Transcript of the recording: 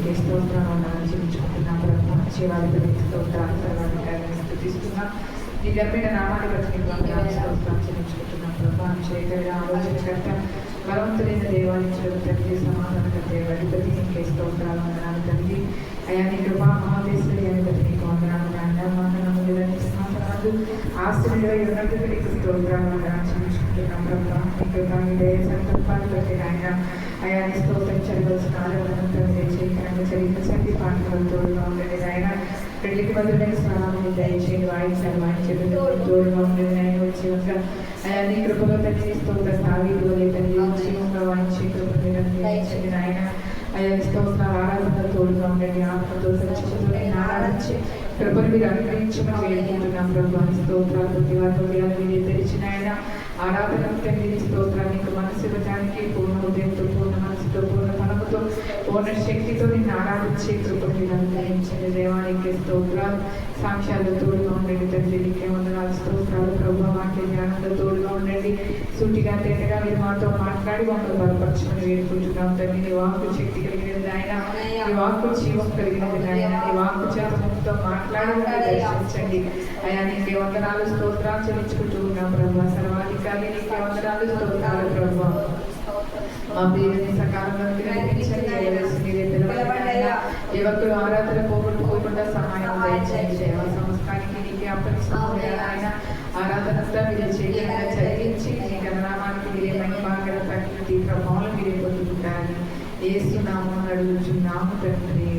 నీకే స్తోత్రాలు చెల్లించుకుంటున్నాం ప్రభు. జీవాధిపతి స్తోత్రాలు సర్వాధికారిని స్తుతిస్తున్నాం. నీ గర్భమైన నామాన్ని బట్టి నీకు వందనాలు స్తోత్రాలు చెల్లించుకుంటున్నాం ప్రభు. చేయగలిగిన ఆలోచనకర్త బలవంతులైన దేవాలయం తండ్రి సమాధానకర్త అధిపతి నీకే స్తోత్రాలు వందనాలు తండ్రి. అయా నీ కృపా మహాదేశ్వరి బట్టి నీకు వందనాలు ఆశ్చర్యుడై ఉన్నట్టుగా నీకు స్తోత్రాలు వందనాలు చెల్లించుకుంటున్నాం ప్రభు. నీ కృపా నీ దయ సంకల్పాలు బట్టి ఆయన అయా నీ స్తోత్రం చదవలసిన ఆలోచనతో చేయకరంగా చరిత్రశక్తి పాటలు తోడుగా ఉండేది ఆయన. పెళ్లికి బదులైన స్నానాన్ని దయచేయండి, వాయించాలి వాయించేది తోడుగా ఉండేది ఆయన వచ్చి ఒక అయా నీ కృపలో తండ్రి స్తోత్ర సాగిలో లేదండి జీవంగా వాయించే కృప నిరంతరించండి ఆయన. అయా స్తోత్ర ఆరాధన తోడుగా ఉండండి, ఆత్మతో సత్యతో ఆరాధించి కృపను మీరు అనుగ్రహించమని వేడుకుంటున్నాం ప్రభు. స్తోత్రాలు ప్రతి వారి మీరు తెరిచిన ఆయన ఆరాధన తండ్రి స్తోత్రానికి మనసు ఇవ్వడానికి పూర్ణ హృదయంతో పూర్ణ మనసుతో పూర్ణ బలముతో పూర్ణ శక్తితో నిన్ను ఆరాధించే కృపను మీరు అనుగ్రహించండి దేవానికి స్తోత్రాలు. సాక్ష్యాలు తోడుగా ఉండండి తండ్రి నీకే వందనాలు స్తోత్రాలు ప్రభు. వాక్య జ్ఞానంలో తోడుగా ఉండండి, సూటిగా తేటగా మీరు మాతో మాట్లాడి మమ్మల్ని బలపరచమని వేడుకుంటున్నాం తండ్రి. నీ వాక్కు శక్తి కలిగినది ఆయన, నీ వాక్కు జీవం కలిగినది ఆయన, నీ వాక్కు చేతతో మాట్లాడి దర్శించండి అయా. నీకే వందనాలు స్తోత్రాలు చెల్లించుకుంటూ ఉన్నాం ప్రభు. సర్వాధికారి నీకే వందనాలు స్తోత్రాలు ప్రభు. మా పేరుని సకాలంలో యువకులు ఆరాధన పోగొట్టుకోకుండా సహాయం దయచేయండి. సేవా సంస్థానికి నీకే అప్పగిస్తున్నాం ఆయన. ఆరాధనంతా మీరు చేయకుండా చదివించి నీ గణనామానికి మీరే మహిమాగల ప్రకృతి ప్రభావం మీరే పొందుకుంటారని ఏస్తున్నాము అడుగుచున్నాము తండ్రి.